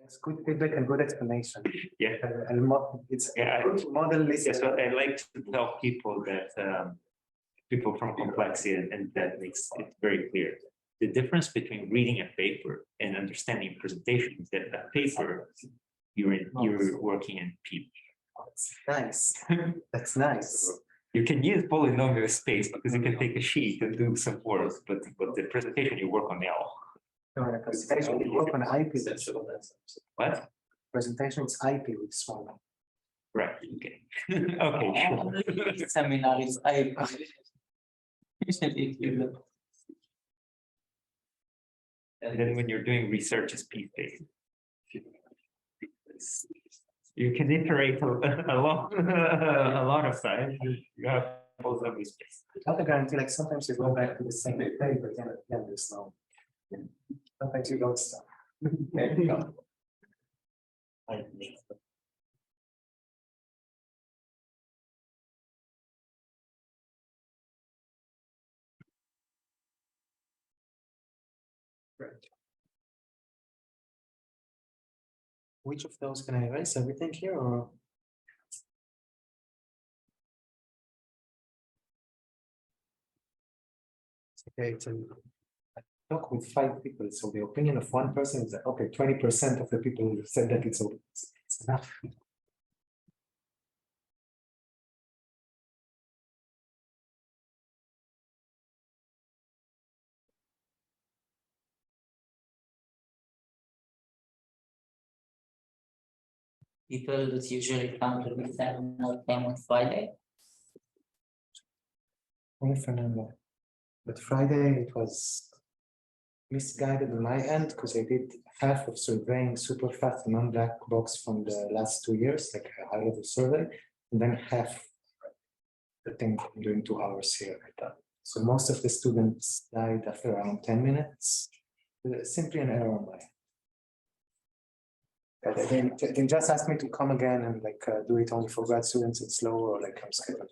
It's good feedback and good explanation. Yeah. And it's good model list. Yes, what I like to tell people that people from complexity, and that makes it very clear. The difference between reading a paper and understanding presentation is that a paper you're working in people. That's nice. That's nice. You can use polynomial space because you can take a sheet and do some work, but the presentation you work on now. No, in a presentation we work on IP. What? Presentation is IP with small. Right. Okay. Okay. Sure. Seminar is IP. And then when you're doing research, it's piece-based. You can iterate a lot of times. You have polynomial space. Not a guarantee, like sometimes you go back to the same paper again and again, there's no. Sometimes you don't stop. There you go. Right. Which of those can I erase? Everything here or? Okay, so I talk with 5 people, so the opinion of one person is that okay, 20% of the people said that it's enough. People that usually come to the seminar came on Friday. Only Fernando. But Friday it was misguided on my end because I did half of surveying Superfast and non-black box from the last 2 years, like a high-level survey, and then half the thing during 2 hours here. So most of the students died after around 10 minutes. Simply an error on my end. They just asked me to come again and like do it only for grad students and slow or like I'm scheduled.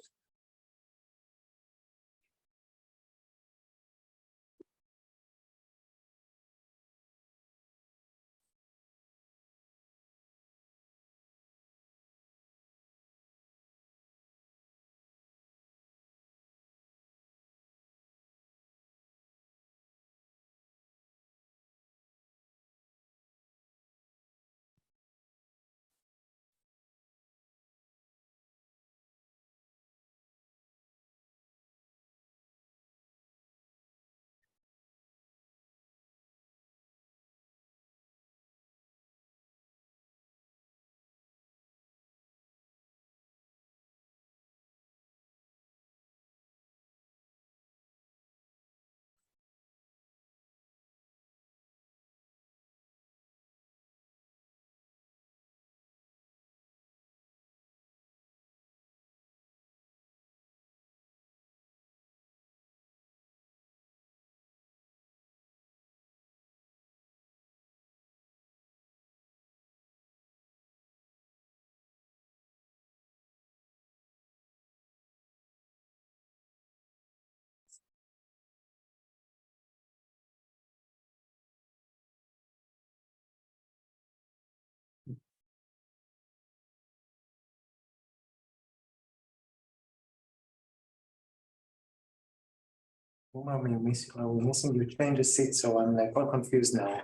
Are we missing? You change the seat, so I'm like all confused now.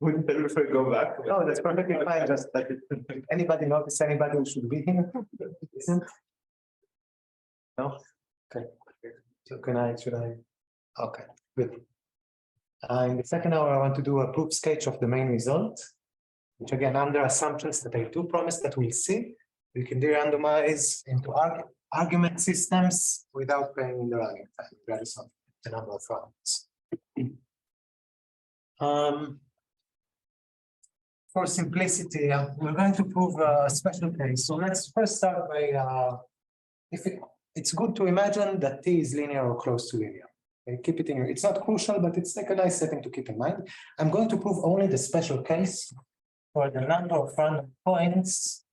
Wouldn't the refer go back? No, that's perfectly fine. Just like anybody notice anybody who should be here? Isn't? No? Okay. So should I? Okay, good. In the second hour, I want to do a proof sketch of the main result, which again, under assumptions that I do promise that we'll see, we can de-randomize into argument systems without paying in the running time. That is the number of rounds. For simplicity, we're going to prove a special case. So let's first start by, it's good to imagine that T is linear or close to linear. Okay, keep it in here. It's not crucial, but it's like a nice setting to keep in mind. I'm going to prove only the special case for the number of random points,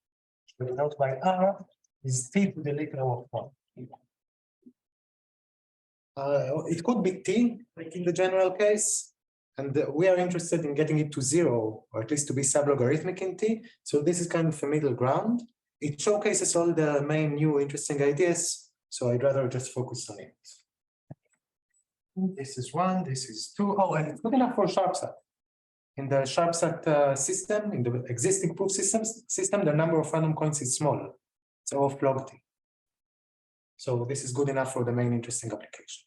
denoted by R, is T to the literal of 1. It could be T, like in the general case, And we are interested in getting it to 0, or at least to be sublogarithmic in t. So this is kind of a middle ground. It showcases all the main new interesting ideas. So I'd rather just focus on it. This is 1, this is 2. Oh, and it's good enough for sharpsat. In the sharpsat system, in the existing proof system, the number of random coins is small. It's O of log t. So this is good enough for the main interesting application.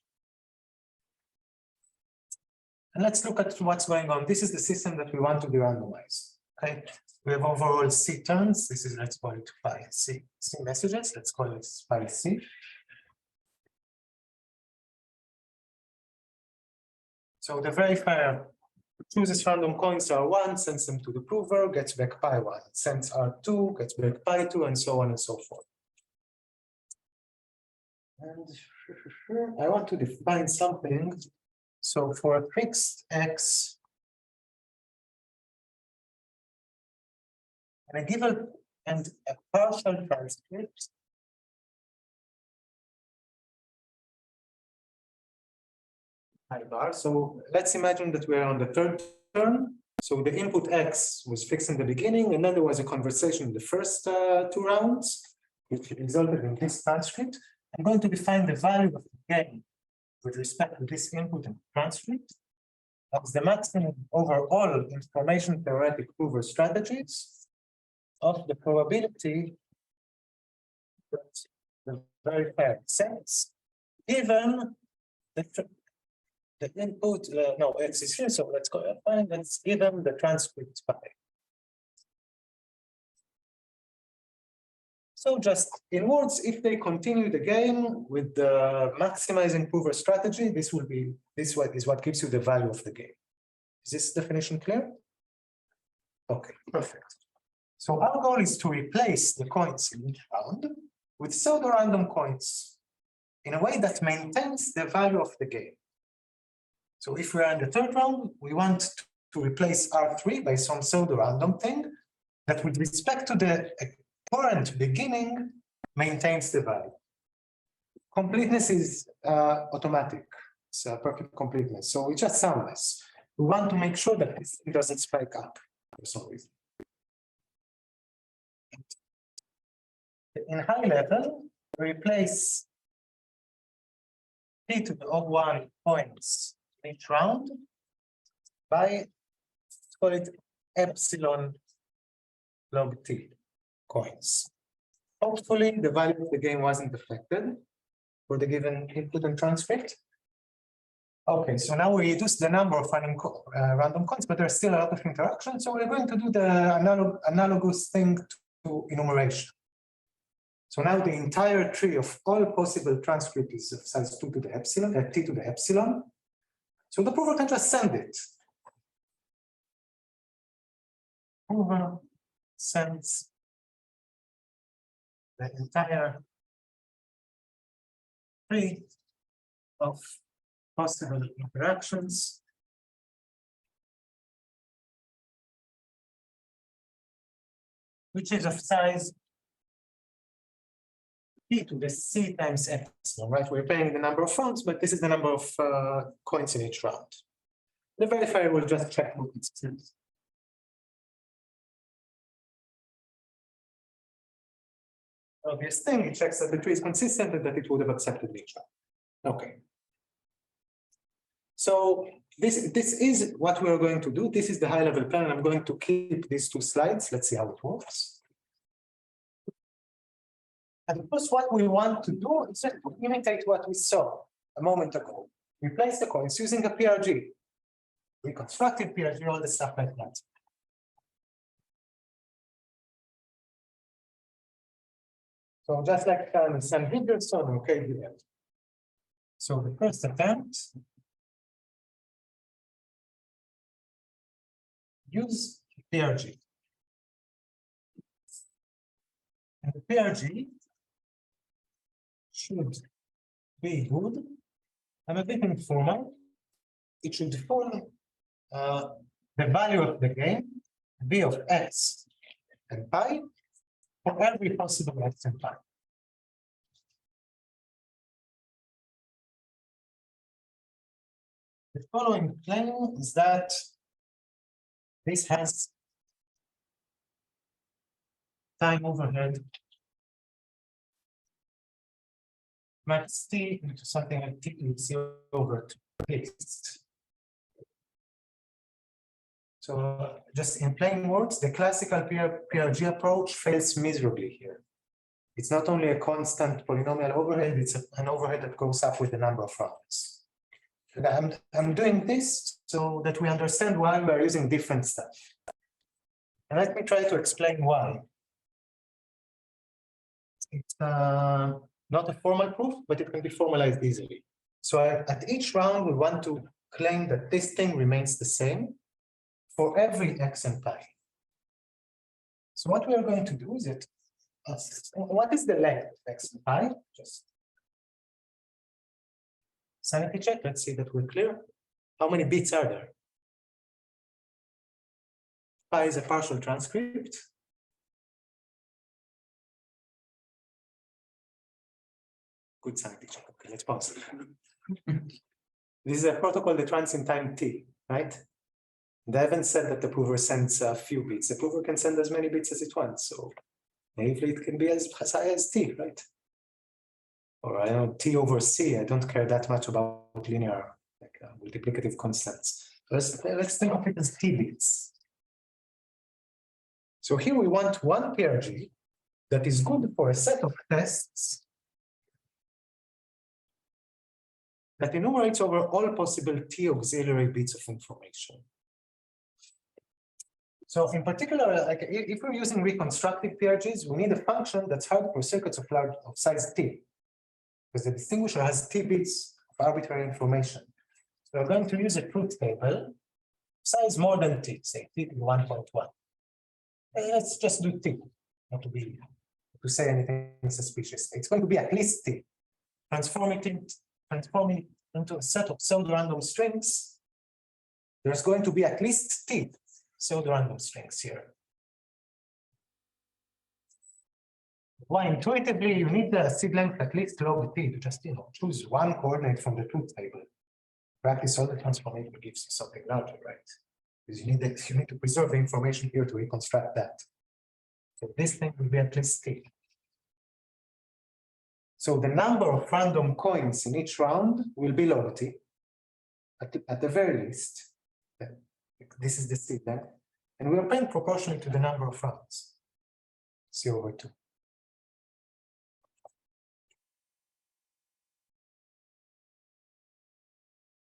And let's look at what's going on. This is the system that we want to derandomize. Okay, we have overall C terms. This is, let's call it file C. C messages. Let's call it file C. So the verifier chooses random coins R1, sends them to the prover, gets back pi1, sends R2, gets back pi2, and so on and so forth. And I want to define something. So for a fixed x, and a given and a partial transcript, bar. So let's imagine that we're on the third term. So the input x was fixed in the beginning, and then there was a conversation in the first 2 rounds, which resulted in this transcript. I'm going to define the value of the gain with respect to this input and transcript as the maximum over all information theoretic prover strategies of the probability that the verifier sets, given the input, no, x is here, so let's go find that's given the transcript pi. So just in words, if they continue the game with the maximizing prover strategy, this is what gives you the value of the game. Is this definition clear? Okay, perfect. So our goal is to replace the coins in each round with pseudo-random coins in a way that maintains the value of the game. So if we are in the third round, we want to replace R3 by some pseudo-random thing that with respect to the current beginning maintains the value. Completeness is automatic. It's a perfect completeness. So it's just soundless. We want to make sure that this doesn't spike up for some reason. In high level, we replace t to the O1 points each round by, let's call it epsilon log t coins. Hopefully, the value of the game wasn't affected for the given input and transcript. Okay, so now we reduce the number of random coins, but there's still a lot of interaction. So we're going to do the analogous thing to enumeration. So now the entire tree of all possible transcript is of size 2 to the epsilon, t to the epsilon. So the prover can just send it. Prover sends the entire tree of possible interactions which is of size t to the c times epsilon, right? We're paying the number of rounds, but this is the number of coins in each round. The verifier will just check what it says. Obvious thing, it checks that the tree is consistent and that it would have accepted each round. Okay. So this is what we're going to do. This is the high-level plan. I'm going to keep these 2 slides. Let's see how it works. And first, what we want to do is just to imitate what we saw a moment ago. Replace the coins using a PRG. Reconstructed PRG, all the stuff like that. So just like Sam Higginson or KDL. So the first attempt, use PRG. And the PRG should be good. I'm a bit informal. It should follow the value of the game, b of x and pi, for every possible x and pi. The following claim is that this has time overhead max t into something like t is over 2 fixed. So just in plain words, the classical PRG approach fails miserably here. It's not only a constant polynomial overhead, it's an overhead that goes up with the number of rounds. And I'm doing this so that we understand why we're using different stuff. And let me try to explain why. It's not a formal proof, but it can be formalized easily. So at each round, we want to claim that this thing remains the same for every x and pi. So what we are going to do is what is the length of x and pi? Just sanity check. Let's see that we're clear. How many bits are there? Pi is a partial transcript. Good sanity check. Okay, let's pause. This is a protocol that runs in time t, right? They haven't said that the prover sends a few bits. The prover can send as many bits as it wants. So naively, it can be as high as t, right? Or I know t over c. I don't care that much about linear, like multiplicative constants. Let's think of it as t bits. So here we want one PRG that is good for a set of tests that enumerates over all possible t auxiliary bits of information. So in particular, like if we're using reconstructive PRGs, we need a function that's hard for circuits of size t, because the distinguisher has t bits of arbitrary information. So we're going to use a truth table, size more than t, say t to 1.1. Let's just do t, not to say anything suspicious. It's going to be at least t. Transforming it into a set of pseudo-random strings. There's going to be at least t pseudo-random strings here. Why intuitively you need the seed length at least log t to just choose one coordinate from the truth table. Practice all the transformation gives you something larger, right? Because you need to preserve the information here to reconstruct that. So this thing will be at least t. So the number of random coins in each round will be log t. At the very least, this is the seed length, and we are paying proportionally to the number of rounds. C over 2.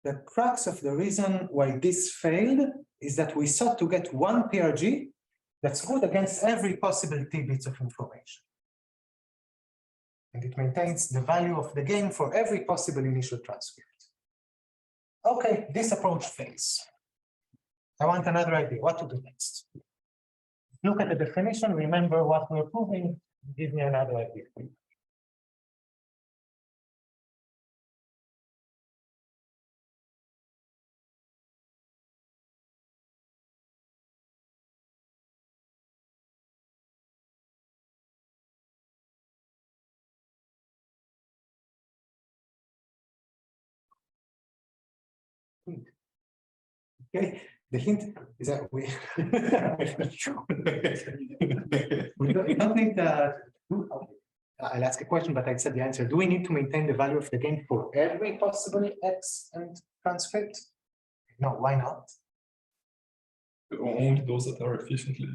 The crux of the reason why this failed is that we sought to get one PRG that's good against every possible t bits of information. And it maintains the value of the game for every possible initial transcript. Okay, this approach fails. I want another idea. What to do next? Look at the definition, remember what we're proving, give me another idea. Okay, the hint is that we don't need to. I'll ask a question, but I said the answer. Do we need to maintain the value of the game for every possible x and transcript? No, why not? Only those that are efficiently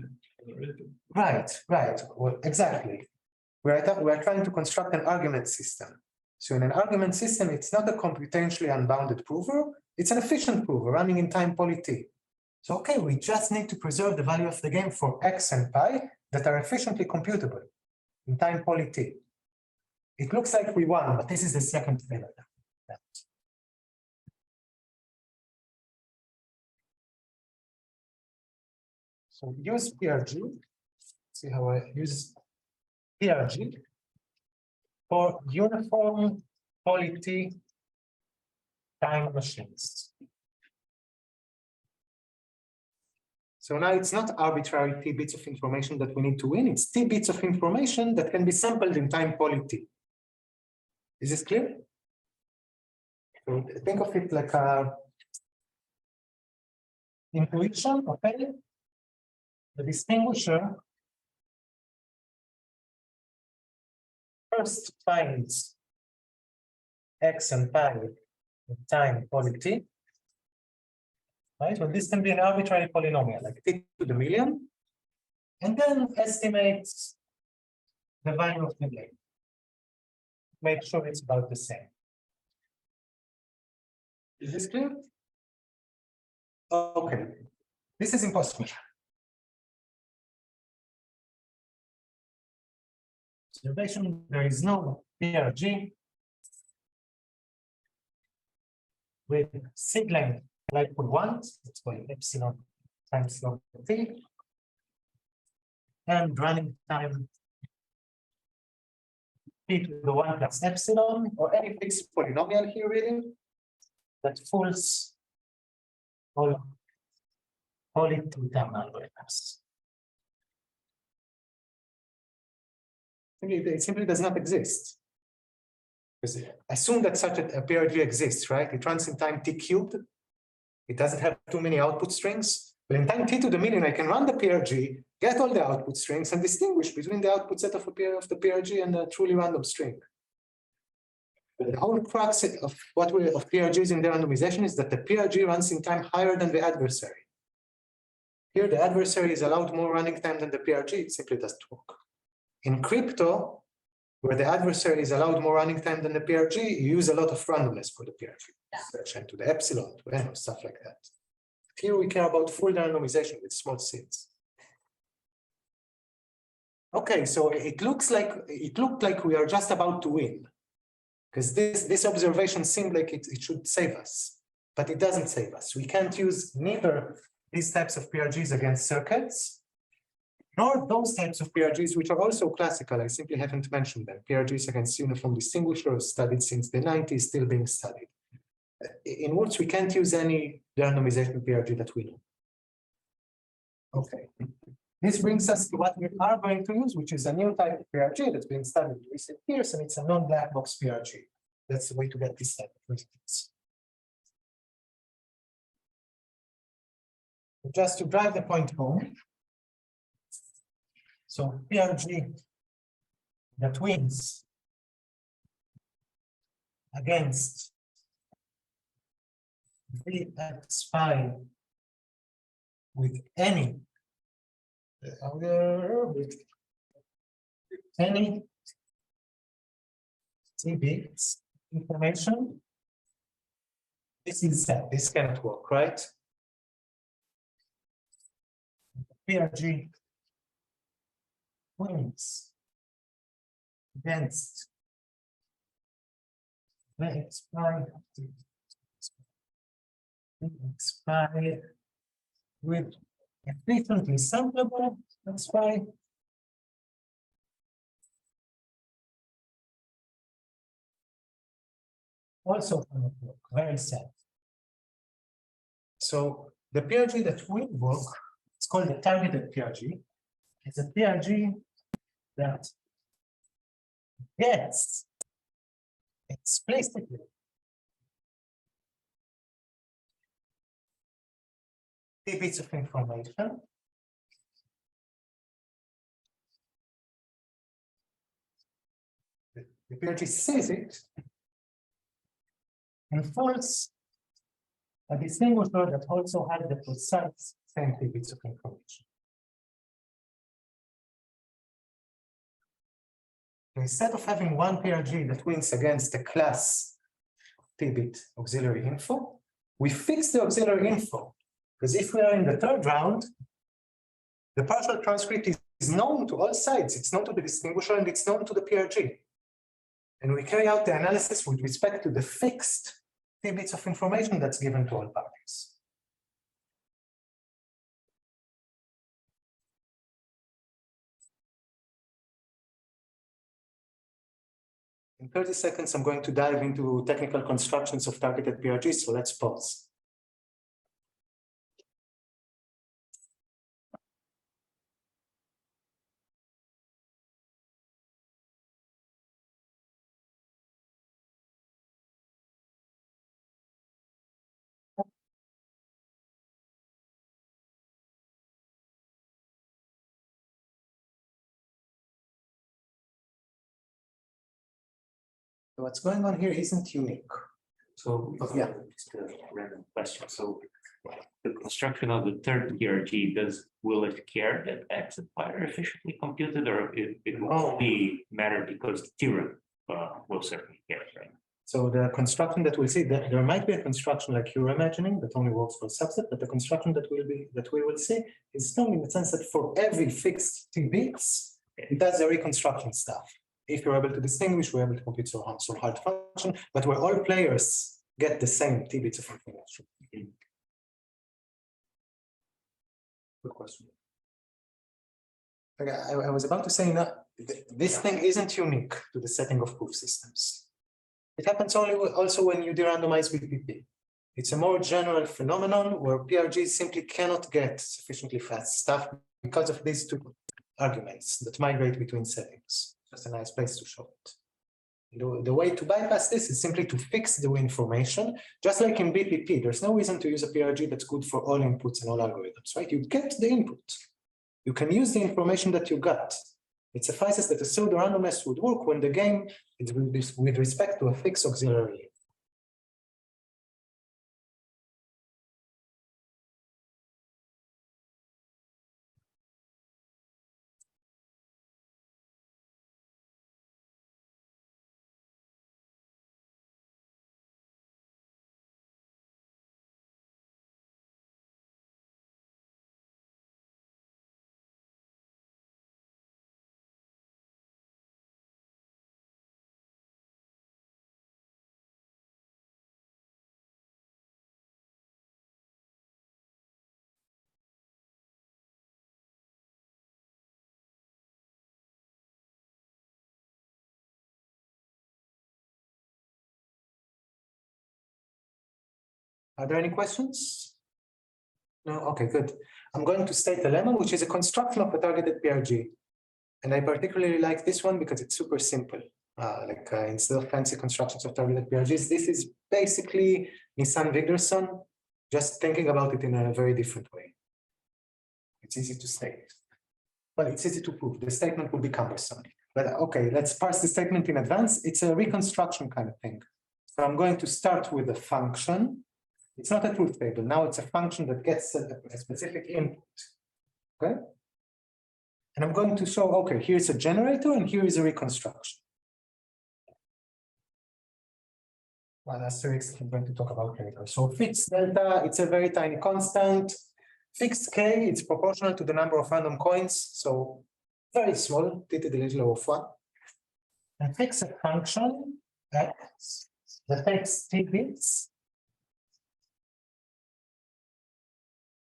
generated. Right. Well, exactly. We're trying to construct an argument system. So in an argument system, it's not a computationally unbounded prover, it's an efficient prover running in time poly t. So okay, we just need to preserve the value of the game for x and pi that are efficiently computable in time poly t. It looks like we won, but this is the second failure. So use PRG. See how I use PRG for uniform poly t time machines. So now it's not arbitrary t bits of information that we need to win, it's t bits of information that can be sampled in time poly t. Is this clear? So think of it like intuition, okay? The distinguisher first finds x and pi in time poly t. Right? Well, this can be an arbitrary polynomial, like t to the million, and then estimates the value of the gain. Make sure it's about the same. Is this clear? Okay. This is impossible. Observation, there is no PRG with sig length like we want, it's called epsilon times log t, and running time t to the 1 plus epsilon, or any fixed polynomial here really, that fools all polynomial algorithms. It simply does not exist. Because assume that such a PRG exists, right? It runs in time t cubed. It doesn't have too many output strings. But in time t to the million, I can run the PRG, get all the output strings, and distinguish between the output set of the PRG and a truly random string. But the whole crux of of PRGs in derandomization is that the PRG runs in time higher than the adversary. Here, the adversary is allowed more running time than the PRG. It simply doesn't work. In crypto, where the adversary is allowed more running time than the PRG, you use a lot of randomness for the PRG, section to the epsilon, to n, or stuff like that. Here we care about full randomization with small seeds. Okay, so it looked like we are just about to win, because this observation seemed like it should save us, but it doesn't save us. We can't use neither these types of PRGs against circuits, nor those types of PRGs, which are also classical. I simply haven't mentioned them. PRGs against uniform distinguishers, studied since the 90s, still being studied. In words, we can't use any randomization PRG that we know. Okay. This brings us to what we are going to use, which is a new type of PRG that's been studied in recent years, and it's a non-black box PRG. That's the way to get this type of results. Just to drive the point home, so PRG that wins against Vx phi with any T bits information. This is set. This cannot work, right? PRG wins against Vx phi with efficiently samplable, that's fine. Also very sad. So the PRG that will work, it's called the targeted PRG. It's a PRG that gets explicitly T bits of information. The PRG sees it and falls a distinguisher that also has the precise same T bits of information. Instead of having one PRG that wins against a class T-bit auxiliary info, we fix the auxiliary info. Because if we are in the third round, the partial transcript is known to all sides. It's known to the distinguisher and it's known to the PRG. And we carry out the analysis with respect to the fixed T-bits of information that's given to all parties. In 30 seconds, I'm going to dive into technical constructions of targeted PRGs, so let's pause. What's going on here isn't unique. So, Yeah. just a random question. So the construction of the third PRG, will it care that X and Y are efficiently computed, or it will only matter because the theorem will certainly care, right? So the construction that we'll see, that there might be a construction like you're imagining that only works for a subset, but the construction that we will see is strong in the sense that for every fixed T bits, it does the reconstruction stuff. If you're able to distinguish, we're able to compute so hard function, but where all players get the same T bits of information. Good question. Okay, I was about to say that this thing isn't unique to the setting of proof systems. It happens also when you derandomize with PP. It's a more general phenomenon where PRGs simply cannot get sufficiently fast stuff because of these two arguments that migrate between settings. Just a nice place to show it. The way to bypass this is simply to fix the information, just like in BPP. There's no reason to use a PRG that's good for all inputs and all algorithms, right? You get the input. You can use the information that you got. It suffices that a pseudo-randomness would work when the game is with respect to a fixed auxiliary. Are there any questions? No, okay, good. I'm going to state the lemma, which is a construction of a targeted PRG. And I particularly like this one because it's super simple. Instead of fancy constructions of targeted PRGs, this is basically Nissan Wigderson, just thinking about it in a very different way. It's easy to state. Well, it's easy to prove. The statement will be cumbersome. But okay, let's parse the statement in advance. It's a reconstruction kind of thing. So I'm going to start with a function. It's not a truth table. Now it's a function that gets a specific input. Okay? And I'm going to show, okay, here's a generator and here is a reconstruction. Well, asterisk, I'm going to talk about later. So fixed delta, it's a very tiny constant. Fixed k, it's proportional to the number of random coins. So very small, t to the little of 1. And fix a function x that takes t bits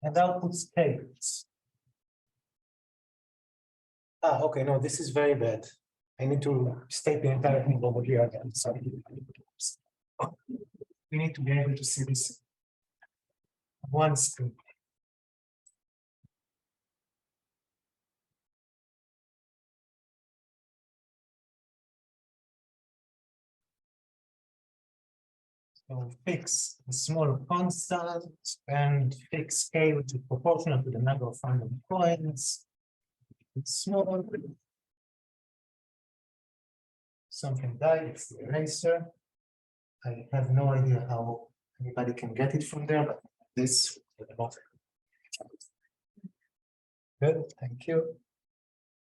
and outputs k bits. Ah, okay, no, this is very bad. I need to state the entire thing over here again. Sorry. We need to be able to see this one screen. So fix a small constant and fix k, which is proportional to the number of random coins. It's small. Something died, it's the eraser. I have no idea how anybody can get it from there, but this. Good, thank you.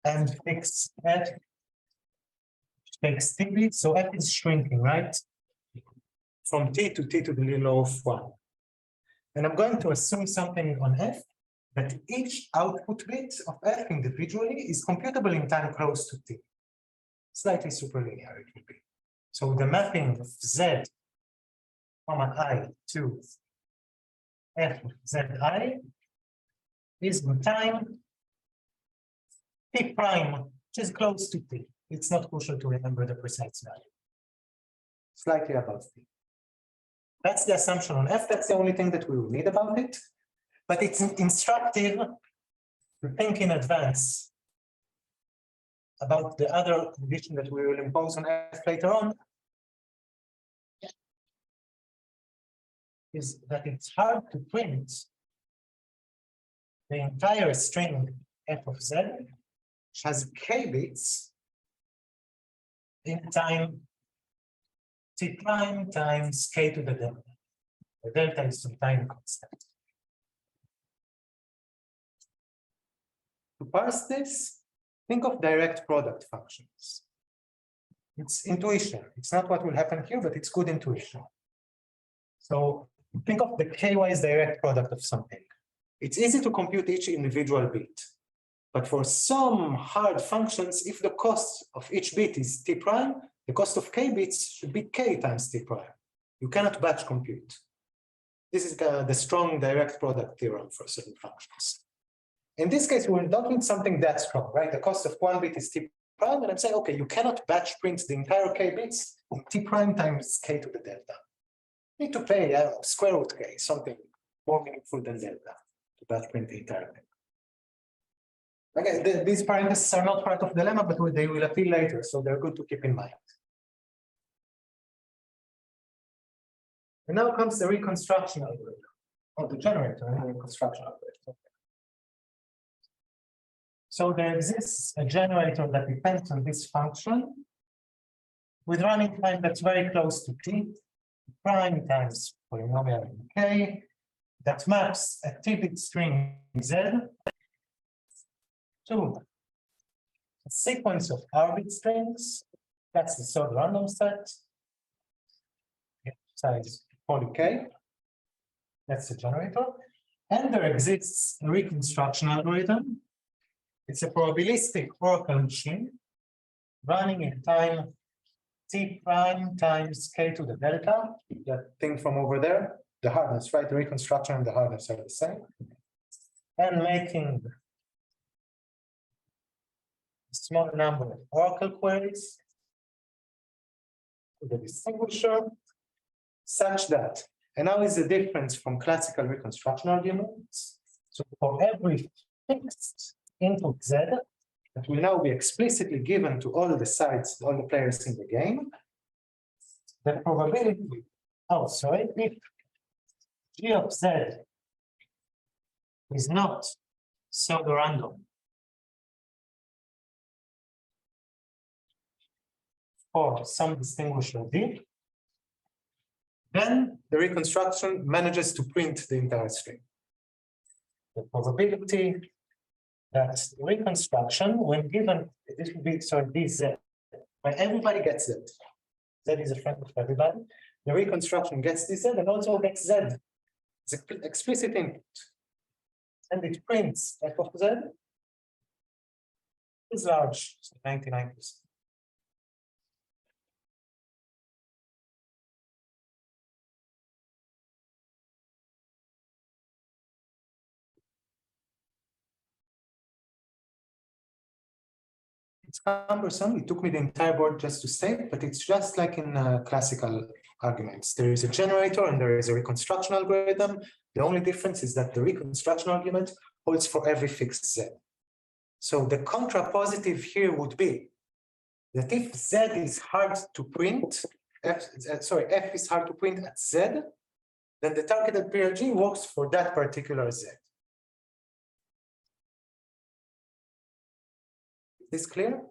And fix f. Fix t, so f is shrinking, right? From t to the little of 1. And I'm going to assume something on f, that each output bit of f individually is computable in time close to t. Slightly superlinear it will be. So the mapping of z, comma I to f of zi is the time t prime, which is close to t. It's not crucial to remember the precise value. Slightly above t. That's the assumption on f. That's the only thing that we will need about it. But it's instructive to think in advance about the other condition that we will impose on f later on. Is that it's hard to print the entire string f of z, which has k bits in time T prime times K to the delta. The delta is some time constant. To parse this, think of direct product functions. It's intuition. It's not what will happen here, but it's good intuition. So think of the K-wise direct product of something. It's easy to compute each individual bit. But for some hard functions, if the cost of each bit is T prime, the cost of K bits should be K times T prime. You cannot batch compute. This is the strong direct product theorem for certain functions. In this case, we don't need something that strong, right? The cost of one bit is T prime, and I'm saying, okay, you cannot batch print the entire K bits in T prime times K to the delta. You need to pay square root K, something more meaningful than delta to batch print the entire thing. Okay, these parentheses are not part of the lemma, but they will appear later, so they're good to keep in mind. And now comes the reconstruction algorithm, or the generator and the reconstruction algorithm. Okay. So there exists a generator that depends on this function with running time that's very close to T prime times polynomial in K that maps a T-bit string Z to a sequence of R-bit strings. That's the sort random set. Size poly K. That's the generator. And there exists a reconstruction algorithm. It's a probabilistic oracle machine running in time T prime times K to the delta. That thing from over there, the hardness, right? The reconstruction and the hardness are the same. And making a small number of oracle queries to the distinguisher such that, and now is the difference from classical reconstruction arguments. So for every fixed input Z that will now be explicitly given to all the sides, all the players in the game, the probability, if G of Z is not pseudo-random for some distinguisher D, then the reconstruction manages to print the entire string. The probability that the reconstruction, when given, this would be, sorry, this Z, when everybody gets Z, Z is a friend of everybody, the reconstruction gets this Z and also gets Z. It's an explicit input. And it prints f of Z is large, so 99%. It's cumbersome. It took me the entire board just to say it, but it's just like in classical arguments. There is a generator and there is a reconstruction algorithm. The only difference is that the reconstruction argument holds for every fixed Z. So the contrapositive here would be that if Z is hard to print, F is hard to print at Z, then the targeted PRG works for that particular Z. Is this clear?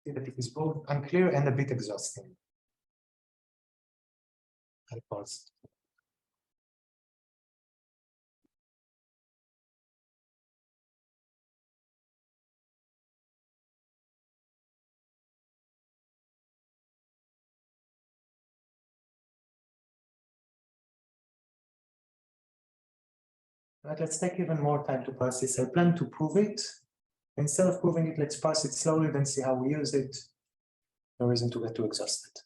See that it is both unclear and a bit exhausting. I pause. Right, let's take even more time to parse this. I plan to prove it. Instead of proving it, let's parse it slowly, then see how we use it. No reason to get too exhausted.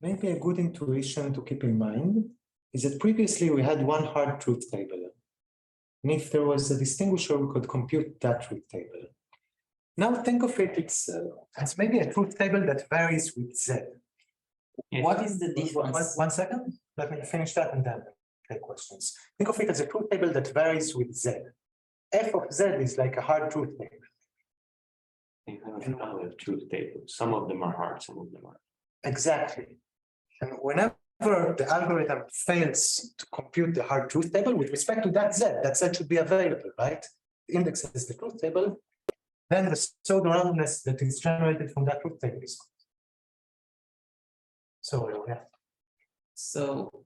Maybe a good intuition to keep in mind is that previously we had one hard truth table. And if there was a distinguisher, we could compute that truth table. Now think of it, it's maybe a truth table that varies with Z. Yes. What is the difference? One second, let me finish that and then take questions. Think of it as a truth table that varies with Z. F of Z is like a hard truth table. You have another truth table. Some of them are hard, some of them are. Exactly. And whenever the algorithm fails to compute the hard truth table with respect to that Z should be available, right? The index is the truth table, then the pseudo randomness that is generated from that truth table is. So, yeah. So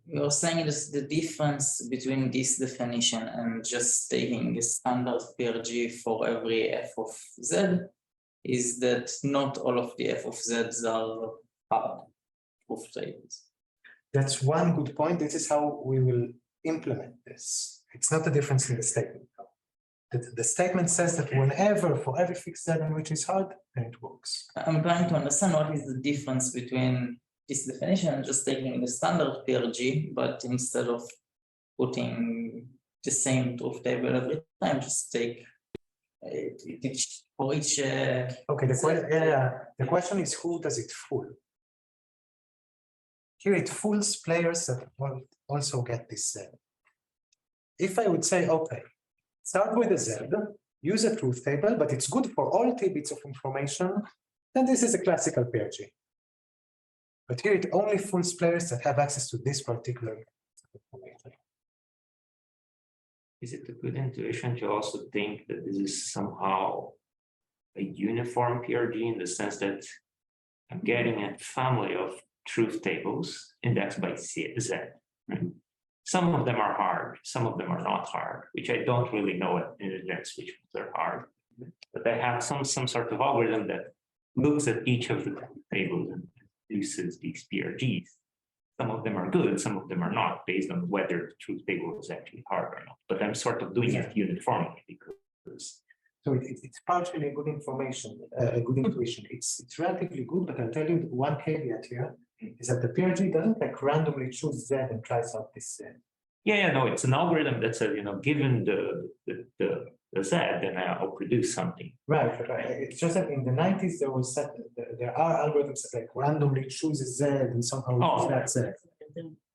you're saying the difference between this definition and just taking a standard PRG for every f of z is that not all of the f of z's are hard proof tables. That's one good point. This is how we will implement this. It's not a difference in the statement. The statement says that whenever for every fixed z which is hard, then it works. I'm trying to understand what is the difference between this definition and just taking the standard PRG, but instead of putting the same truth table every time, just take for each. Okay, the question is who does it fool? Here it fools players that also get this Z. If I would say, okay, start with a Z, use a truth table, but it's good for all t bits of information, then this is a classical PRG. But here it only fools players that have access to this particular information. Is it a good intuition to also think that this is somehow a uniform PRG in the sense that I'm getting a family of truth tables indexed by Z, right? Some of them are hard, some of them are not hard, which I don't really know in advance which ones are hard. But I have some sort of algorithm that looks at each of the tables and produces these PRGs. Some of them are good, some of them are not, based on whether the truth table is actually hard or not. But I'm sort of doing it uniformly because. So it's partially good information, a good intuition. It's relatively good, but I'll tell you one caveat here is that the PRG doesn't like randomly choose Z and tries out this Z. Yeah, no, it's an algorithm that says, given the Z, then I'll produce something. Right. It's just that in the 90s there are algorithms that like randomly choose a Z and somehow use that Z.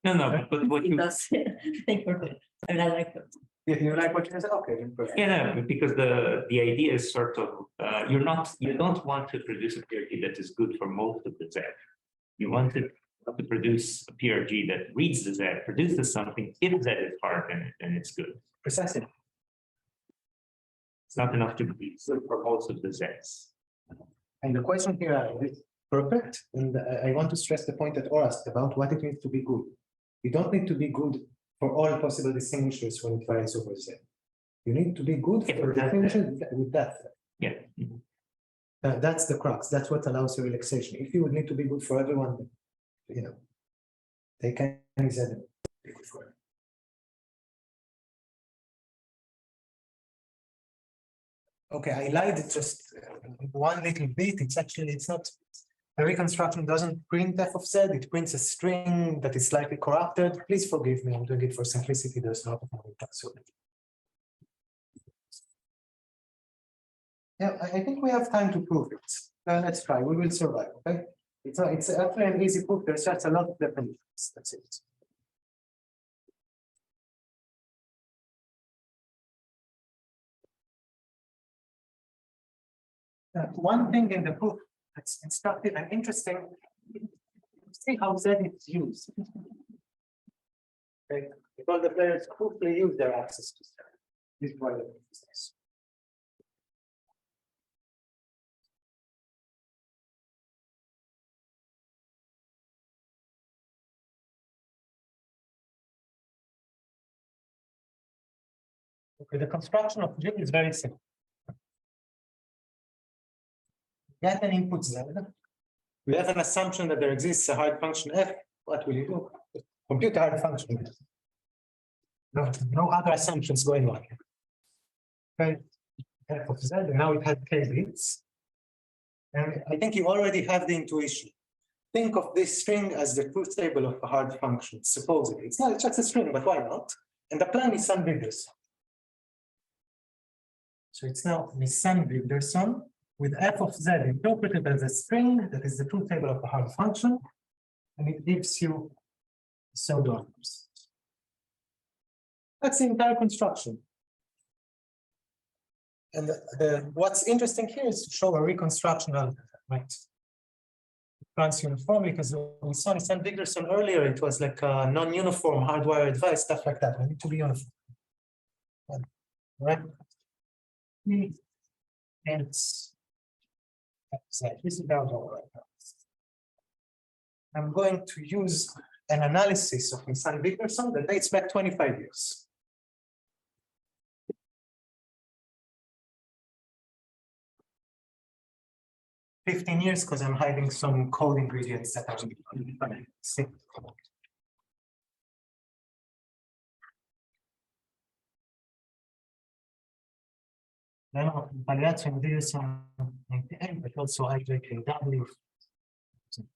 No, but what you. That's it. I mean, I like it. You like what you said? Okay, then perfect. Yeah, no, because the idea is sort of you don't want to produce a PRG that is good for most of the Z. You want to produce a PRG that reads the Z, produces something. If Z is hard, then it's good. Precisely. It's not enough to be good for most of the Zs. And the question here is perfect. And I want to stress the point that Or asked about what it means to be good. You don't need to be good for all possible distinguishers when it varies over Z. You need to be good for distinguishers with that. Yeah. That's the crux. That's what allows the relaxation. If you would need to be good for everyone, they can Z and be good for everyone. Okay, I lied just one little bit. It's not. The reconstruction doesn't print f of z. It prints a string that is slightly corrupted. Please forgive me. I'm doing it for simplicity. There's a lot of moving parts. Yeah, I think we have time to prove it. Let's try. We will survive. Okay. It's actually an easy proof. There's just a lot of definitions. That's it. One thing in the proof that's instructive and interesting, see how Z is used. Okay, because the players quickly use their access to Z. This is why the proof is nice. Okay, the construction of G is very simple. Get an input Z. We have an assumption that there exists a hard function f. What will you do? Compute a hard function. No other assumptions going on. Okay, f of z, and now it had k bits. And I think you already have the intuition. Think of this string as the truth table of a hard function, supposedly. It's not just a string, but why not? And the plan is Nissan Wilderson. So it's now Nissan Wilderson with f of z interpreted as a string that is the truth table of the hard function, and it gives you pseudo-numbers. That's the entire construction. And what's interesting here is to show a reconstruction of right. Runs uniformly, because we saw in Sam Dickerson earlier, it was like a non-uniform hardware advice, stuff like that. We need to be uniform. Right? And this is how it all right. I'm going to use an analysis of Sam Dickerson that dates back 25 years. $15 years because I'm hiding some code ingredients that are see. Then Pagliaccio did some 98, but also IJKW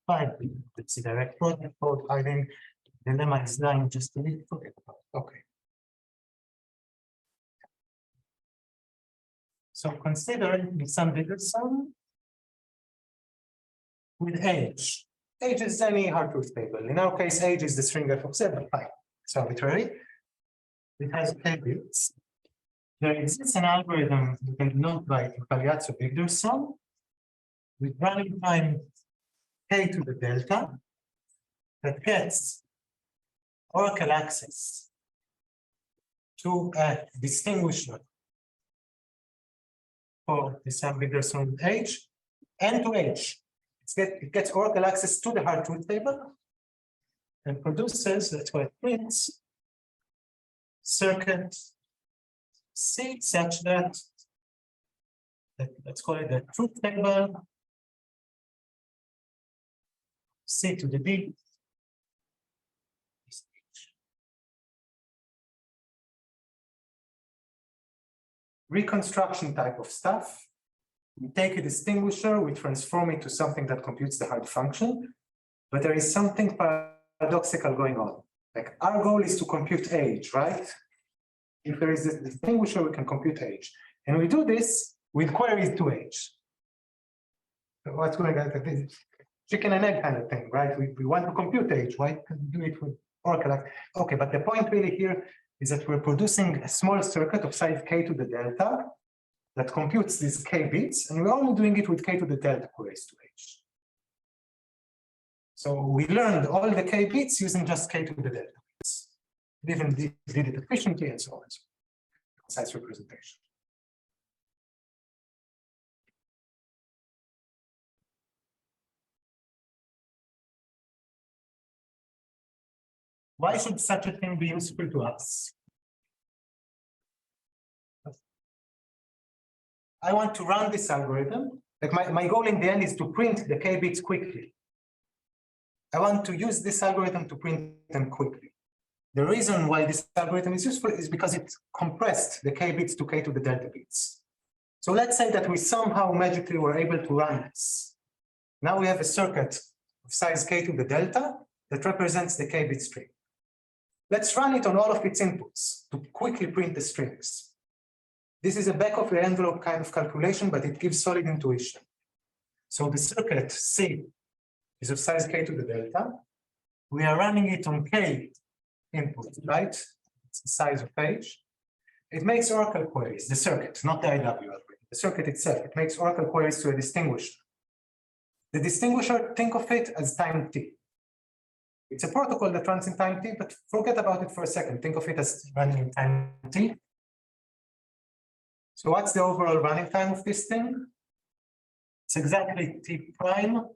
5. It's a direct product code hiding. The lemma is 9, just a little bit. Okay. So consider some Dickerson with age. Age is any hard truth table. In our case, age is the string f of 7. Fine. It's arbitrary. It has k bits. There exists an algorithm you can note by Pagliaccio-Dickerson with running time k to the delta that gets Oracle access to a distinguisher for the Sam Dickerson with age and to age. It gets Oracle access to the hard truth table and produces, that's why it prints, circuit C such that, let's call it the truth table, C to the D. Reconstruction type of stuff. We take a distinguisher, we transform it to something that computes the hard function, but there is something paradoxical going on. Like our goal is to compute age, right? If there is a distinguisher, we can compute age. And we do this with queries to age. So what's going on? Chicken and egg kind of thing, right? We want to compute age, why can't we do it with Oracle? Okay, but the point really here is that we're producing a small circuit of size k to the delta that computes these k bits, and we're only doing it with k to the delta queries to h. So we learned all the k bits using just k to the delta bits. We even did it efficiently and so on. Concise representation. Why should such a thing be useful to us? I want to run this algorithm. Like my goal in the end is to print the k bits quickly. I want to use this algorithm to print them quickly. The reason why this algorithm is useful is because it compressed the k bits to k to the delta bits. So let's say that we somehow magically were able to run this. Now we have a circuit of size k to the delta that represents the k bit string. Let's run it on all of its inputs to quickly print the strings. This is a back of the envelope kind of calculation, but it gives solid intuition. So the circuit C is of size k to the delta. We are running it on k inputs, right? It's the size of page. It makes Oracle queries, the circuit, not the IW algorithm. The circuit itself, it makes Oracle queries to a distinguisher. The distinguisher, think of it as time t. It's a protocol that runs in time t, but forget about it for a second. Think of it as running in time t. So what's the overall running time of this thing? It's exactly t prime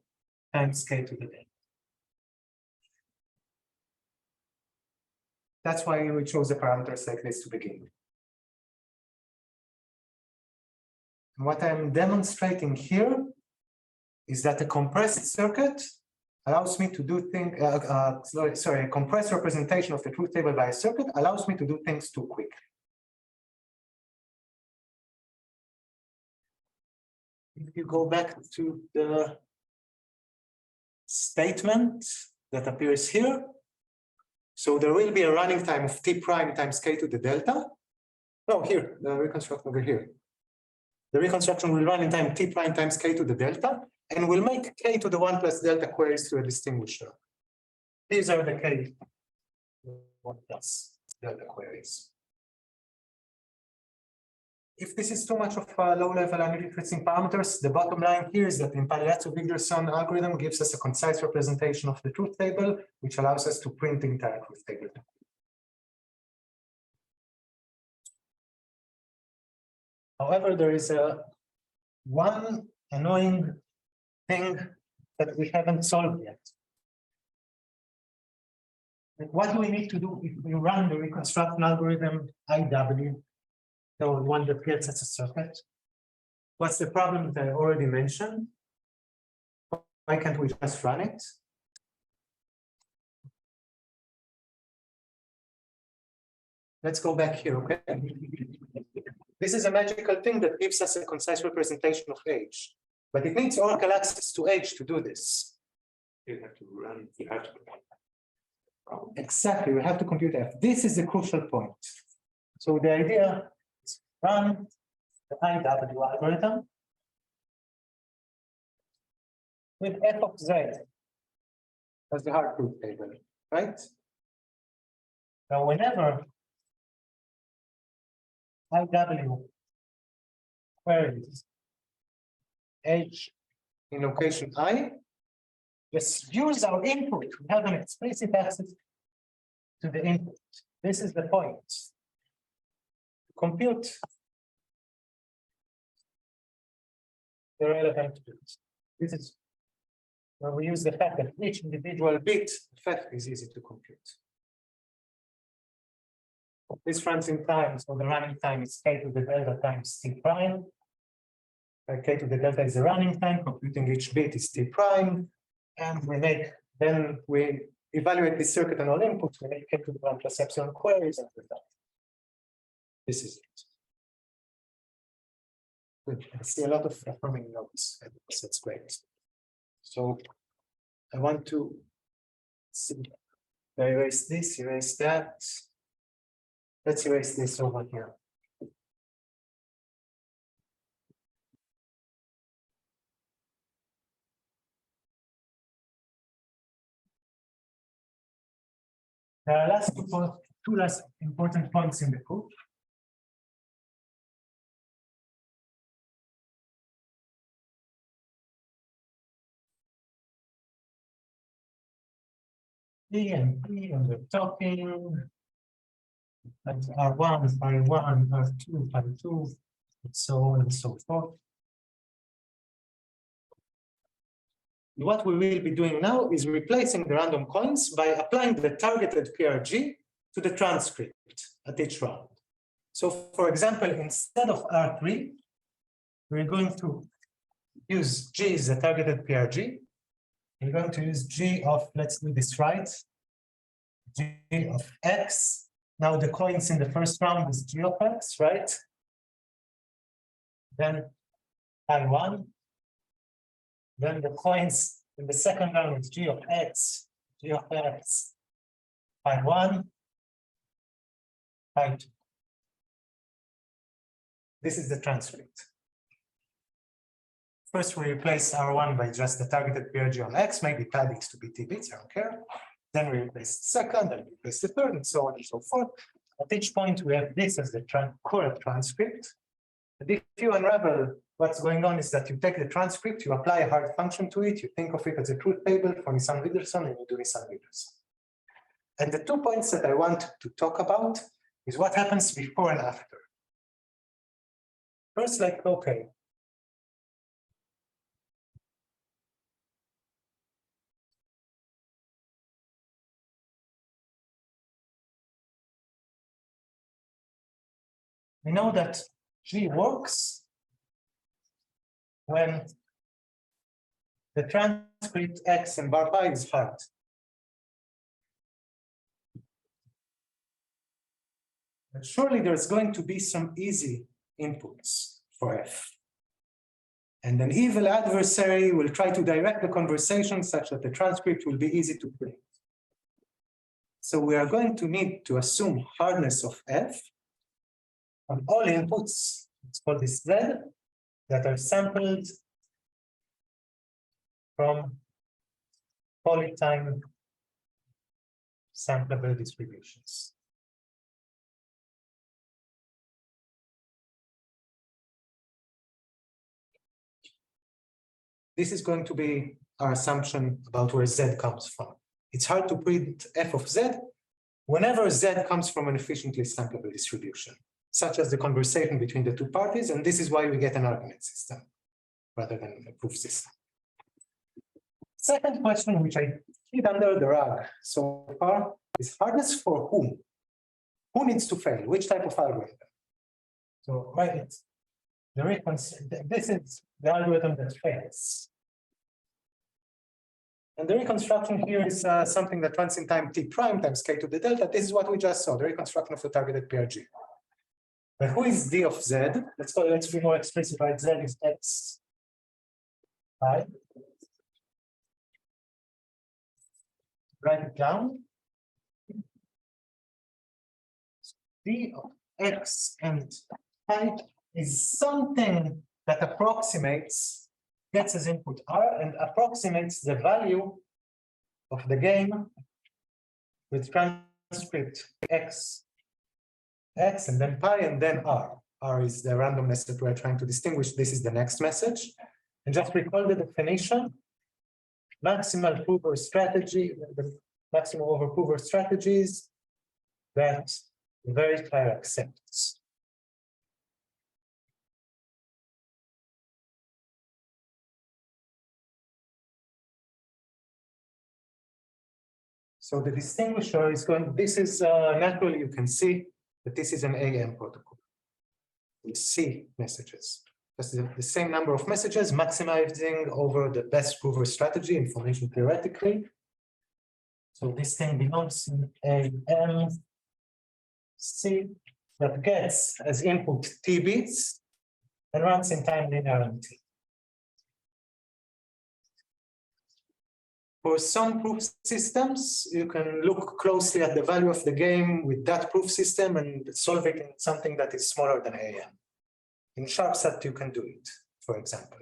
times k to the delta. That's why we chose the parameters like this to begin with. And what I'm demonstrating here is that a compressed circuit allows me to do things, a compressed representation of the truth table by a circuit allows me to do things too quickly. If you go back to the statement that appears here, so there will be a running time of t prime times k to the delta. No, here, the reconstruct over here. The reconstruction will run in time t prime times k to the delta, and will make k to the 1 plus delta queries to a distinguisher. These are the k 1 plus delta queries. If this is too much of a low-level uninteresting parameters, the bottom line here is that the Palliazzo-Wigderson algorithm gives us a concise representation of the truth table, which allows us to print the entire truth table. However, there is one annoying thing that we haven't solved yet. Like, what do we need to do if we run the reconstruction algorithm IW, the one that gets us a circuit? What's the problem that I already mentioned? Why can't we just run it? Let's go back here, okay? This is a magical thing that gives us a concise representation of H, but it needs Oracle access to H to do this. You have to run, you have to. Exactly, we have to compute F. This is the crucial point. So the idea is run the IW algorithm with F of Z as the hard truth table, right? Now, whenever IW queries H in location I, just use our input. We have an explicit access to the input. This is the point. Compute the relevant bits. This is where we use the fact that each individual bit effect is easy to compute. This runs in time, so the running time is k to the delta times t prime. K to the delta is the running time, computing each bit is t prime. And then we evaluate this circuit and all inputs, we make k to the 1 plus epsilon queries and that. This is it. Good. I see a lot of affirming notes. That's great. So I want to erase this, erase that. Let's erase this over here. There are two last important points in the code. P and P on the talking. And R1, R1, R2, R2, and so on and so forth. What we will be doing now is replacing the random coins by applying the targeted PRG to the transcript at each round. So, for example, instead of R3, we're going to use G as a targeted PRG. We're going to use G of, let's do this right, G of X. Now the coins in the first round is G of X, right? Then I1. Then the coins in the second round is G of X, G of X, I1, I2. This is the transcript. First, we replace R1 by just the targeted PRG on X, maybe pad X to be T bits, I don't care. Then we replace the second, then we replace the third, and so on and so forth. At each point, we have this as the correct transcript. And if you unravel what's going on, is that you take the transcript, you apply a hard function to it, you think of it as a truth table for Nissan-Wigderson, and you do Nissan-Wigderson. And the 2 points that I want to talk about is what happens before and after. First, like, okay. We know that G works when the transcript X and bar pi is hard. But surely there's going to be some easy inputs for F. And an evil adversary will try to direct the conversation such that the transcript will be easy to print. So we are going to need to assume hardness of F on all inputs. Let's call this Z. that are sampled from polytime sampleable distributions. This is going to be our assumption about where Z comes from. It's hard to predict f of Z whenever Z comes from an efficiently sampleable distribution, such as the conversation between the two parties, and this is why we get an argument system rather than a proof system. Second question, which I hid under the rug so far, is hardness for whom? Who needs to fail? Which type of algorithm? So, right, this is the algorithm that fails. And the reconstruction here is something that runs in time t prime times k to the delta. This is what we just saw, the reconstruction of the targeted PRG. But who is d of z? Let's be more explicit, right? Z is x. Right? Write it down. D of x and I is something that approximates, gets as input r and approximates the value of the game with transcript x, and then pi, and then r. R is the randomness that we're trying to distinguish. This is the next message. And just recall the definition. Maximal prover strategy, the maximum over prover strategies that the verifier accepts. So the distinguisher is going, this is naturally you can see that this is an AM protocol with C messages. That's the same number of messages, maximizing over the best prover strategy, information theoretically. So this thing belongs in AM C that gets as input T bits and runs in time linearity. For some proof systems, you can look closely at the value of the game with that proof system and solve it in something that is smaller than AM. In SharpSat, you can do it, for example.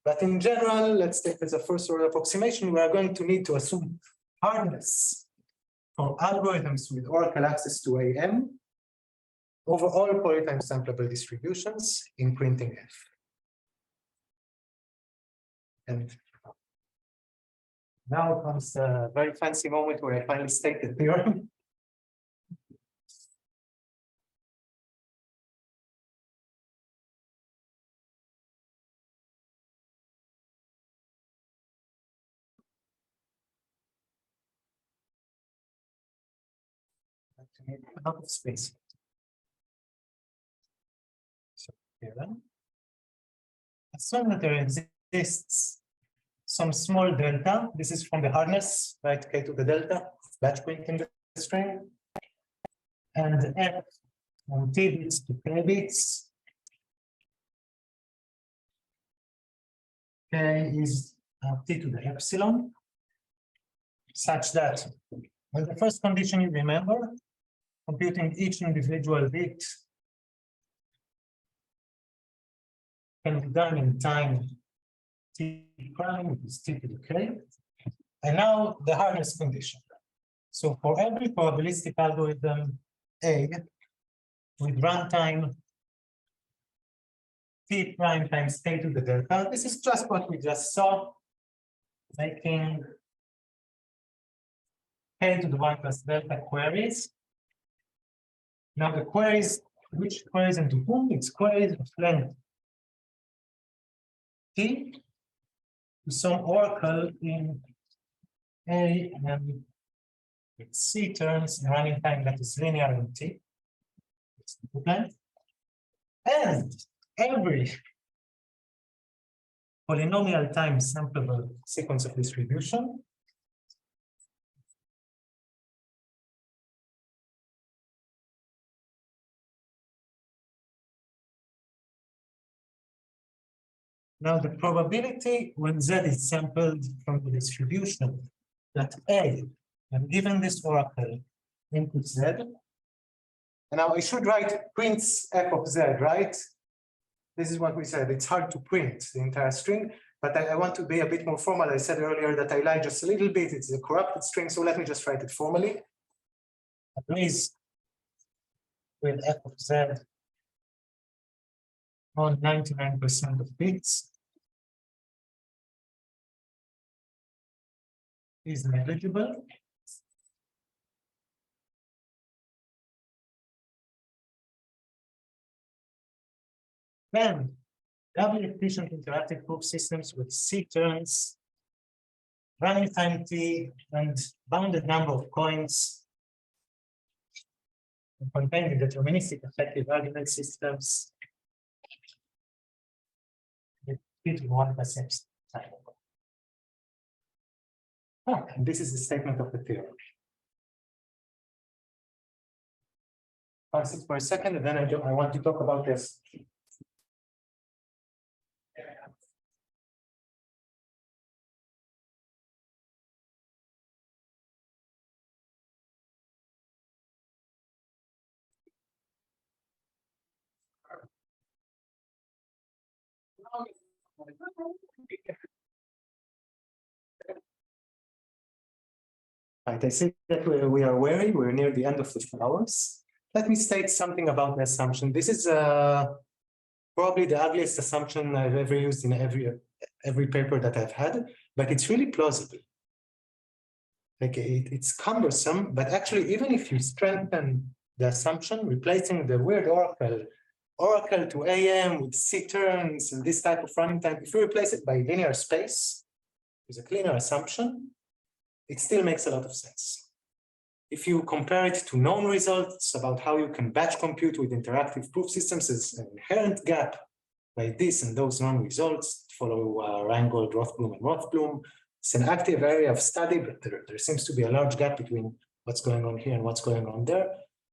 But in general, let's take as a first order approximation, we are going to need to assume hardness for algorithms with oracle access to AM over all polytime sampleable distributions in printing F. And now comes a very fancy moment where I finally state the theorem. To make a lot of space. So here then. Assume that there exists some small delta. This is from the hardness, right? K to the delta, batch printing the string. And F from T bits to K bits. K is T to the epsilon, such that when the first condition you remember, computing each individual bit can be done in time t prime, which is t to the k. And now the hardness condition. So for every probabilistic algorithm A with runtime t prime times k to the delta, this is just what we just saw, making k to the 1 plus delta queries. Now the queries, which queries and to whom? It's queries of length T to some oracle in A and C terms in running time that is linear in T. Okay. And every polynomial time sampleable sequence of distribution now, the probability when Z is sampled from the distribution that A, and given this oracle, input Z. And now I should write prints f of Z, right? this is what we said. It's hard to print the entire string, but I want to be a bit more formal. I said earlier that I lied just a little bit. It's a corrupted string, so let me just write it formally. Agrees with f of z on 99% of bits is negligible. Then, doubly efficient interactive proof systems with C terms, running time t, and bounded number of coins, and containing deterministic effective argument systems. With 1% time. And this is the statement of the theorem. Pass it for a second, and then I want to talk about this. Right, I see that we are wary, we're near the end of the hours. Let me state something about the assumption. This is probably the ugliest assumption I've ever used in every paper that I've had, but it's really plausible. Like it's cumbersome, but actually, even if you strengthen the assumption, replacing the weird oracle to AM with C terms and this type of running time, if you replace it by linear space, with a cleaner assumption, it still makes a lot of sense. If you compare it to known results about how you can batch compute with interactive proof systems, there's an inherent gap by this and those known results, follow Reingold, Rothblum, and Rothblum. It's an active area of study, but there seems to be a large gap between what's going on here and what's going on there.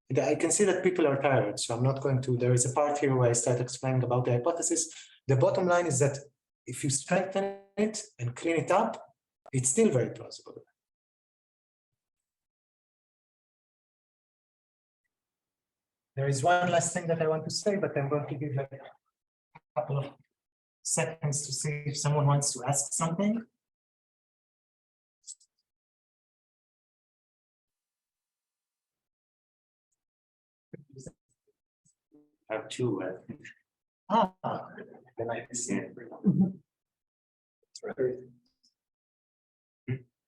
And I can see that people are tired, so I'm not going to, there is a part here where I start explaining about the hypothesis. The bottom line is that if you strengthen it and clean it up, it's still very plausible. There is one last thing that I want to say, but I'm going to give like a couple of seconds to see if someone wants to ask something. I have two. Then I see.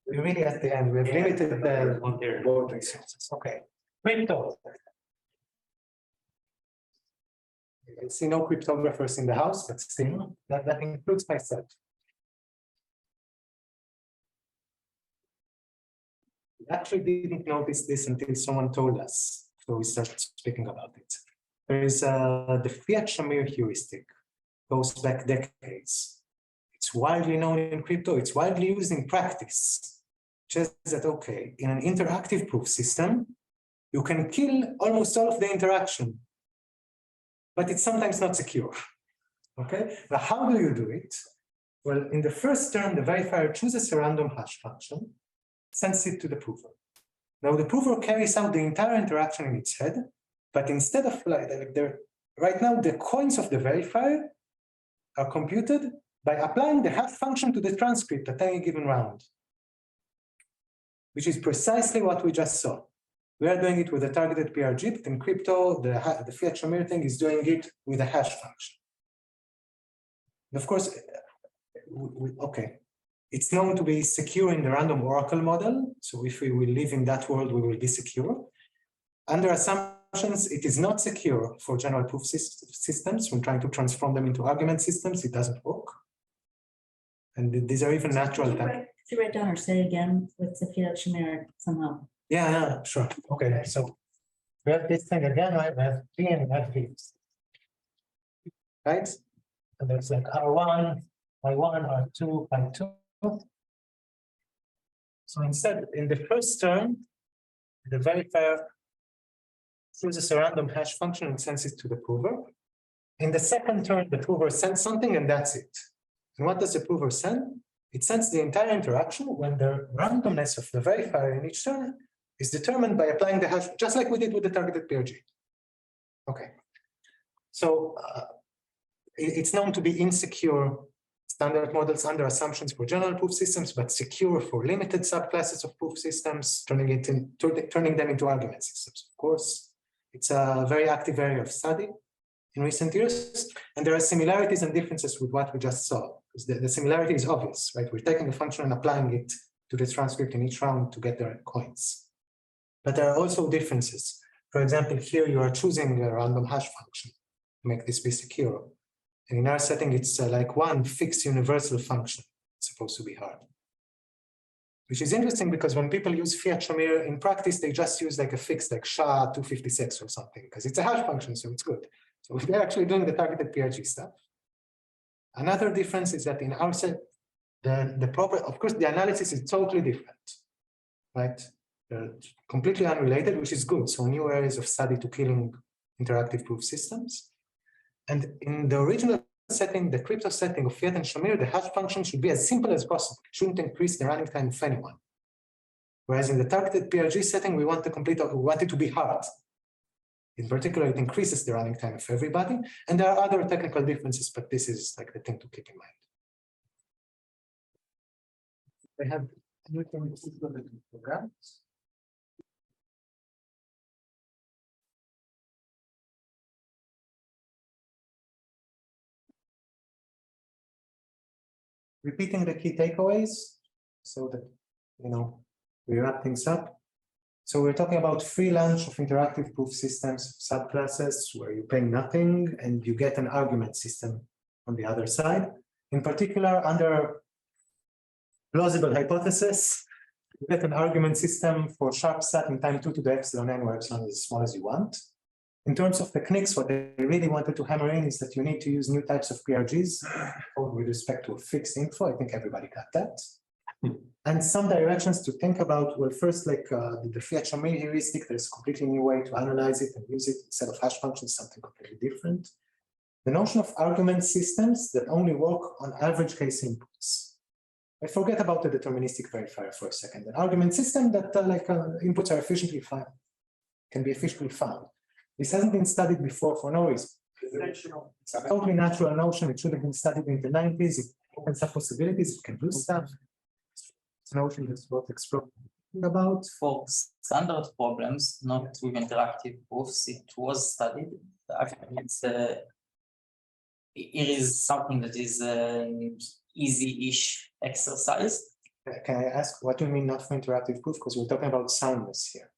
We're really at the end. We've limited the board resources. Okay. Crypto. I see no cryptographers in the house, but still, that includes myself. We actually didn't notice this until someone told us, so we started speaking about it. There is the Fiat-Shamir heuristic, goes back decades. It's widely known in crypto, it's widely used in practice. Just that, okay, in an interactive proof system, you can kill almost all of the interaction, but it's sometimes not secure. Okay, now how do you do it? Well, in the first term, the verifier chooses a random hash function, sends it to the prover. Now the prover carries out the entire interaction in its head, but instead of like right now, the coins of the verifier are computed by applying the hash function to the transcript at any given round, which is precisely what we just saw. We are doing it with a targeted PRG, but in crypto, the Fiat-Shamir thing is doing it with a hash function. And of course, okay, it's known to be secure in the random oracle model. So if we will live in that world, we will be secure. Under assumptions, it is not secure for general proof systems. When trying to transform them into argument systems, it doesn't work. And these are even natural. Could you write down or say again with the Fiat-Shamir somehow? Yeah, sure. Okay, so we have this thing again, right? We have P and we have V. Right? And there's like R1, Y1, R2, Y2. So instead, in the first term, the verifier chooses a random hash function and sends it to the prover. In the second term, the prover sends something and that's it. And what does the prover send? It sends the entire interaction when the randomness of the verifier in each turn is determined by applying the hash, just like we did with the targeted PRG. Okay. So it's known to be insecure standard models under assumptions for general proof systems, but secure for limited subclasses of proof systems, turning them into argument systems. Of course, it's a very active area of study in recent years, and there are similarities and differences with what we just saw. Because the similarity is obvious, right? We're taking a function and applying it to the transcript in each round to get the coins. But there are also differences. For example, here you are choosing a random hash function to make this be secure. And in our setting, it's like one fixed universal function. It's supposed to be hard. Which is interesting because when people use fiat Shamir in practice, they just use like a fixed like SHA-256 or something, because it's a hash function, so it's good. So they're actually doing the targeted PRG stuff. Another difference is that in our set, of course, the analysis is totally different, right? Completely unrelated, which is good. So new areas of study to killing interactive proof systems. And in the original setting, the crypto setting of fiat and Shamir, the hash function should be as simple as possible. It shouldn't increase the running time of anyone. Whereas in the targeted PRG setting, we want it to be hard. In particular, it increases the running time of everybody. And there are other technical differences, but this is like the thing to keep in mind. They have anything to programs. Repeating the key takeaways so that, we wrap things up. So we're talking about free lunch of interactive proof systems, subclasses where you pay nothing and you get an argument system on the other side. In particular, under plausible hypothesis, you get an argument system for sharp sat in time 2 to the epsilon n, where epsilon is as small as you want. In terms of techniques, what they really wanted to hammer in is that you need to use new types of PRGs with respect to a fixed info. I think everybody got that. And some directions to think about, well, first, like the fiat Shamir heuristic, there's a completely new way to analyze it and use it instead of hash functions, something completely different. The notion of argument systems that only work on average case inputs. I forget about the deterministic verifier for a second. An argument system that inputs are efficiently found, can be efficiently found. This hasn't been studied before for no reason. It's a totally natural notion. It should have been studied in the 90s. It opens up possibilities. It can do stuff. It's a notion that's worth exploring about. For standard problems, not with interactive proofs, it was studied. Actually, it is something that is an easy-ish exercise. Can I ask, what do you mean not for interactive proof? Because we're talking about soundness here.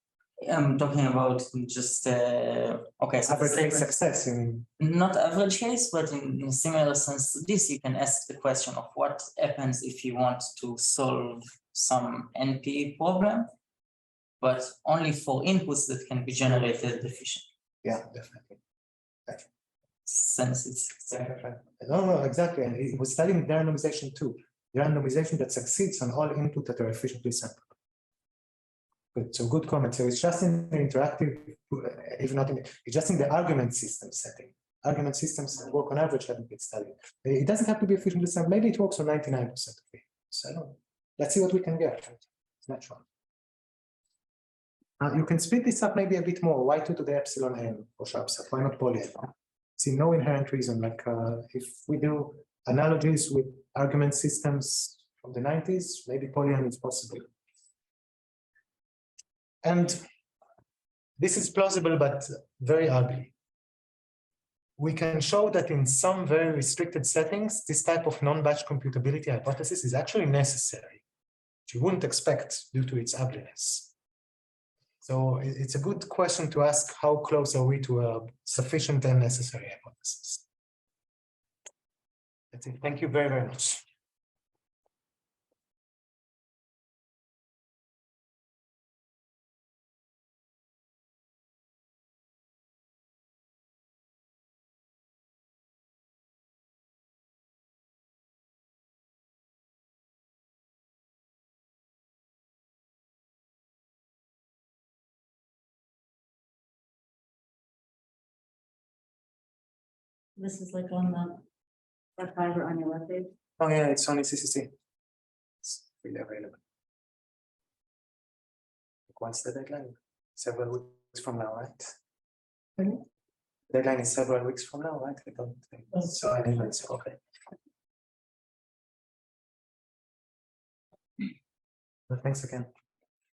I'm talking about just okay. So average case success. You mean? Not average case, but in a similar sense to this, you can ask the question of what happens if you want to solve some NP problem, but only for inputs that can be generated efficiently. Yeah, definitely. Since it's no, exactly. And it was studying derandomization too. Randomization that succeeds on all input that are efficiently sampled. Good. So good comment. So it's just in the interactive, if not in it's just in the argument system setting. Argument systems that work on average haven't been studied. It doesn't have to be efficiently sampled. Maybe it works on 99% of it. So I don't know. Let's see what we can get. It's natural. You can split this up maybe a bit more. Y2 to the epsilon n for sharp sat. Why not poly n? See no inherent reason. Like if we do analogies with argument systems from the 90s, maybe poly n is possible. And this is plausible, but very ugly. We can show that in some very restricted settings, this type of non-batch computability hypothesis is actually necessary, which you wouldn't expect due to its ugliness. So it's a good question to ask, how close are we to a sufficient and necessary hypothesis? That's it. Thank you very, very much. This is like on the archive on your webpage. Oh yeah, it's on CCC. It's freely available. What's the deadline? Several weeks from now, right? Deadline is several weeks from now, right? I don't think. So anyway, so okay. Well, thanks again.